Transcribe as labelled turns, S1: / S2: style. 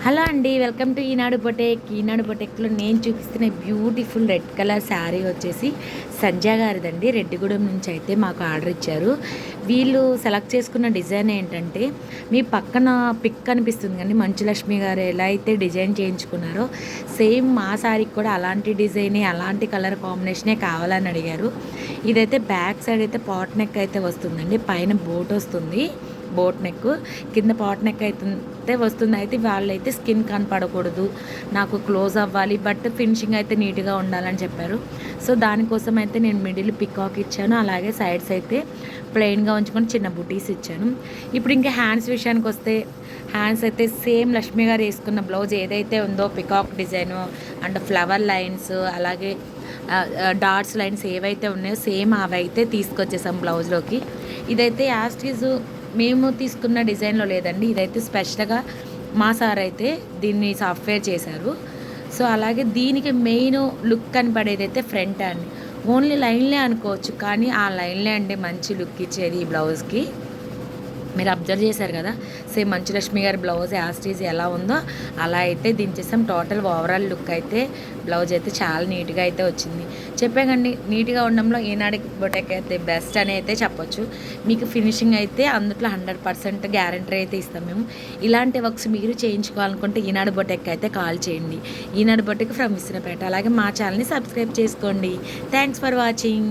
S1: Hello అండి, welcome to Eenadu boutique. ఈనాడు బొటెక్లో నేను చూపిస్తున్న బ్యూటిఫుల్ రెడ్ కలర్ శారీ వచ్చేసి సంధ్య గారిదండి. రెడ్డిగూడెం నుంచి అయితే మాకు ఆర్డర్ ఇచ్చారు. వీళ్ళు సెలెక్ట్ చేసుకున్న డిజైన్ ఏంటంటే, మీ పక్కన పిక్ కనిపిస్తుంది కానీ మంచులక్ష్మి గారు ఎలా అయితే డిజైన్ చేయించుకున్నారో సేమ్ మా శారీకి కూడా అలాంటి డిజైనే, అలాంటి కలర్ కాంబినేషనే కావాలని అడిగారు. ఇదైతే బ్యాక్ సైడ్ అయితే పాట్ నెక్ అయితే వస్తుందండి, పైన బోట్ వస్తుంది, బోట్ నెక్ కింద పాట్ నెక్ అయితే వస్తుంది. అయితే వాళ్ళైతే స్కిన్ కనపడకూడదు, నాకు క్లోజ్ అవ్వాలి, బట్ ఫినిషింగ్ అయితే నీట్గా ఉండాలని చెప్పారు. సో దానికోసం అయితే నేను మిడిల్ పికాక్ ఇచ్చాను, అలాగే సైడ్స్ అయితే ప్లెయిన్గా ఉంచుకొని చిన్న బుటీస్ ఇచ్చాను. ఇప్పుడు ఇంకా హ్యాండ్స్ విషయానికి వస్తే, హ్యాండ్స్ అయితే సేమ్ లక్ష్మి గారు వేసుకున్న బ్లౌజ్ ఏదైతే ఉందో peacock design and flower lines, అలాగే డాట్స్ లైన్స్ ఏవైతే ఉన్నాయో సేమ్ అవి అయితే తీసుకొచ్చేసాం బ్లౌజ్లోకి. ఇదైతే యాస్టీజ్ మేము తీసుకున్న డిజైన్లో లేదండి, ఇదైతే స్పెషల్గా మా సార్ అయితే దీన్ని సాఫ్ట్వేర్ చేశారు. సో అలాగే దీనికి మెయిన్ లుక్ కనపడేదైతే ఫ్రంట్ అండి. ఓన్లీ లైన్లే అనుకోవచ్చు, కానీ ఆ లైన్లే అండి మంచి లుక్ ఇచ్చేది ఈ బ్లౌజ్కి. మీరు అబ్జర్వ్ చేశారు కదా, సేమ్ మంచులక్ష్మి గారి బ్లౌజ్ యాస్టీజ్ ఎలా ఉందో అలా అయితే దించేసాం. టోటల్ ఓవరాల్ లుక్ అయితే బ్లౌజ్ అయితే చాలా నీట్గా అయితే వచ్చింది. చెప్పాకండి, నీట్గా ఉండడంలో ఈనాడు బొటెక్ అయితే బెస్ట్ అని అయితే చెప్పొచ్చు. మీకు ఫినిషింగ్ అయితే అందులో 100% గ్యారంటీ అయితే ఇస్తాం మేము. ఇలాంటి వర్క్స్ మీరు చేయించుకోవాలనుకుంటే ఈనాడు బొటెక్ అయితే కాల్ చేయండి. ఈనాడు బొటెక్ ఫ్రమ్ విసనపేట. అలాగే మా ఛానల్ని సబ్స్క్రైబ్ చేసుకోండి. Thanks for watching.